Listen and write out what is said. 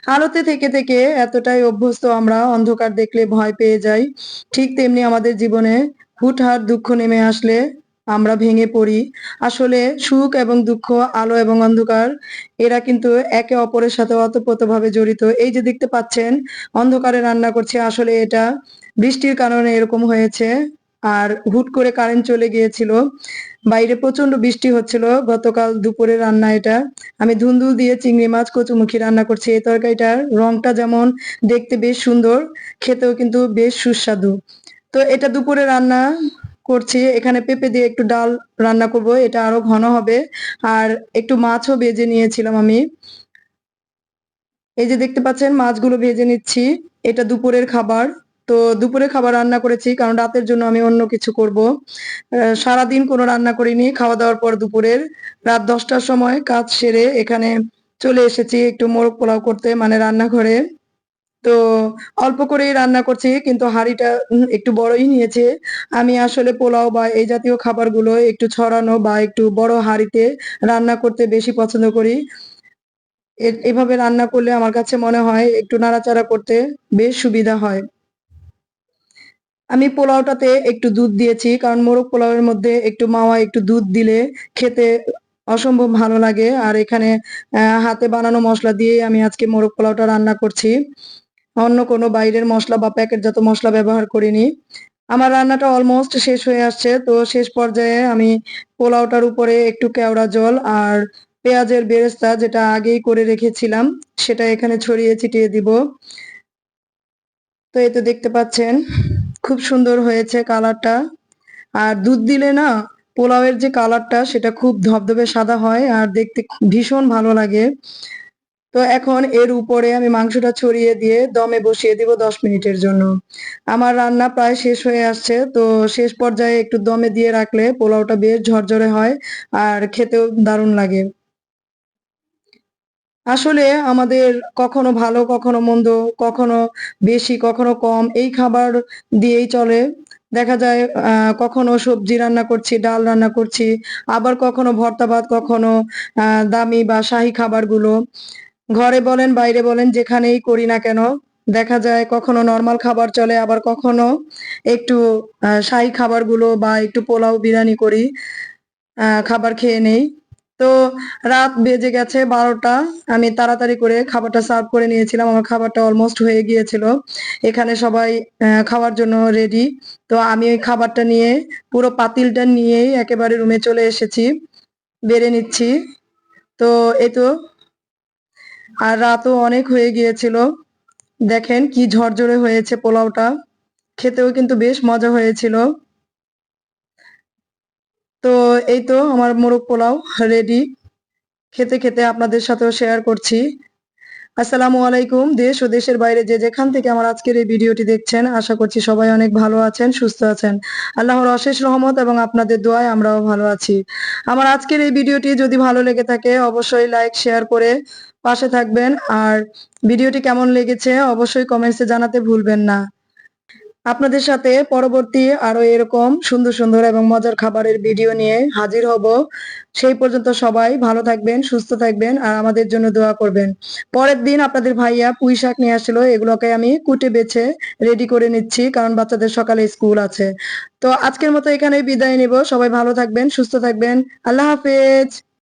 আলোতে থেকে থেকে এতটাই অভ্যস্ত আমরা, অন্ধকার দেখলে ভয় পেয়ে যাই। ঠিক তেমনি আমাদের জীবনে হুটহাট দুঃখ নেমে আসলে আমরা ভেঙে পড়ি। আসলে সুখ এবং দুঃখ, আলো এবং অন্ধকার, এরা কিন্তু একে অপরের সাথে ওতপ্রোতভাবে জড়িত। এই যে দেখতে পাচ্ছেন অন্ধকারে রান্না করছি, আসলে এটা বৃষ্টির কারণে এরকম হয়েছে। আর হুট করে কারেন্ট চলে গিয়েছিল। বাইরে প্রচন্ড বৃষ্টি হচ্ছিল। গতকাল দুপুরে রান্না এটা। আমি ধুন্দুল দিয়ে চিংড়ি মাছ কচুমুখী রান্না করছি। এই তরকারিটার রংটা যেমন দেখতে বেশ সুন্দর, খেতেও কিন্তু বেশ সুস্বাদু। তো এটা দুপুরে রান্না করছি। এখানে পেঁপে দিয়ে একটু ডাল রান্না করব, এটা আরো ঘন হবে। আর একটু মাছও ভেজে নিয়েছিলাম আমি। এই যে দেখতে পাচ্ছেন মাছগুলো ভেজে নিচ্ছি। এটা দুপুরের খাবার। তো দুপুরের খাবার রান্না করেছি কারণ রাতের জন্য আমি অন্য কিছু করব। সারাদিন কোনো রান্না করিনি। খাওয়া দাওয়ার পর দুপুরের রাত 10টার সময় কাজ সেরে এখানে চলে এসেছি একটু মোরগ পোলাও করতে, মানে রান্নাঘরে। তো অল্প করেই রান্না করছি, কিন্তু হাঁড়িটা একটু বড়ই নিয়েছে। আমি আসলে পোলাও বা এই জাতীয় খাবারগুলো একটু ছড়ানো বা একটু বড় হাঁড়িতে রান্না করতে বেশি পছন্দ করি। এভাবে রান্না করলে আমার কাছে মনে হয় একটু নাড়াচাড়া করতে বেশ সুবিধা হয়। আমি পোলাওটাতে একটু দুধ দিয়েছি কারণ মোরগ পোলাওয়ের মধ্যে একটু মাওয়া, একটু দুধ দিলে খেতে অসম্ভব ভালো লাগে। আর এখানে হাতে বানানো মশলা দিয়েই আমি আজকে মোরগ পোলাওটা রান্না করছি। অন্য কোনো বাইরের মশলা বা প্যাকেটজাত মশলা ব্যবহার করিনি। আমার রান্নাটা অলমোস্ট শেষ হয়ে আসছে। তো শেষ পর্যায়ে আমি পোলাওটার উপরে একটু কেওড়া জল আর পেঁয়াজের বেরেস্তা, যেটা আগেই করে রেখেছিলাম, সেটা এখানে ছড়িয়ে ছিটিয়ে দিব। তো এই তো দেখতে পাচ্ছেন খুব সুন্দর হয়েছে কালারটা। আর দুধ দিলে না, পোলাওয়ের যে কালারটা সেটা খুব ধবধবে সাদা হয় আর দেখতে ভীষণ ভালো লাগে। তো এখন এর উপরে আমি মাংসটা ছড়িয়ে দিয়ে দমে বসিয়ে দিব 10 মিনিটের জন্য। আমার রান্না প্রায় শেষ হয়ে আসছে। তো শেষ পর্যায়ে একটু দমে দিয়ে রাখলে পোলাওটা বেশ ঝরঝরে হয় আর খেতেও দারুণ লাগে। আসলে আমাদের কখনো ভালো, কখনো মন্দ, কখনো বেশি, কখনো কম, এই খাবার দিয়েই চলে। দেখা যায় কখনো সবজি রান্না করছি, ডাল রান্না করছি, আবার কখনো ভর্তা ভাত, কখনো দামি বা শাহী খাবারগুলো। ঘরে বলেন, বাইরে বলেন, যেখানেই করি না কেন, দেখা যায় কখনো নরমাল খাবার চলে, আবার কখনো একটু শাহী খাবারগুলো বা একটু পোলাও বিরিয়ানি করি, খাবার খেয়ে নেই। তো রাত বেজে গেছে 12টা। আমি তাড়াতাড়ি করে খাবারটা সার্ভ করে নিয়েছিলাম। আমার খাবারটা অলমোস্ট হয়ে গিয়েছিল। এখানে সবাই খাওয়ার জন্য রেডি। তো আমি ওই খাবারটা নিয়ে, পুরো পাতিলটা নিয়েই একেবারে রুমে চলে এসেছি। বেড়ে নিচ্ছি। তো এই তো। আর রাতও অনেক হয়ে গিয়েছিল। দেখেন কি ঝরঝরে হয়েছে পোলাওটা। খেতেও কিন্তু বেশ মজা হয়েছিল। তো এই তো আমার মোরগ পোলাও রেডি। খেতে খেতে আপনাদের সাথেও শেয়ার করছি। আসসালামু আলাইকুম। দেশ ও দেশের বাইরে যে যেখান থেকে আমার আজকের এই ভিডিওটি দেখছেন, আশা করছি সবাই অনেক ভালো আছেন, সুস্থ আছেন। আল্লাহর অশেষ রহমত এবং আপনাদের দোয়ায় আমরাও ভালো আছি। আমার আজকের এই ভিডিওটি যদি ভালো লেগে থাকে অবশ্যই লাইক শেয়ার করে পাশে থাকবেন। আর ভিডিওটি কেমন লেগেছে অবশ্যই কমেন্টসে জানাতে ভুলবেন না। আপনাদের সাথে পরবর্তী আরো এরকম সুন্দর সুন্দর এবং মজার খাবারের ভিডিও নিয়ে হাজির হব। সেই পর্যন্ত সবাই ভালো থাকবেন, সুস্থ থাকবেন আর আমাদের জন্য দোয়া করবেন। পরের দিন আপনাদের ভাইয়া পুঁই শাক নিয়ে আসলো, এগুলোকে আমি কুটে বেছে রেডি করে নিচ্ছি কারণ বাচ্চাদের সকালে স্কুল আছে। তো আজকের মতো এখানেই বিদায় নিব। সবাই ভালো থাকবেন, সুস্থ থাকবেন। আল্লাহ হাফেজ।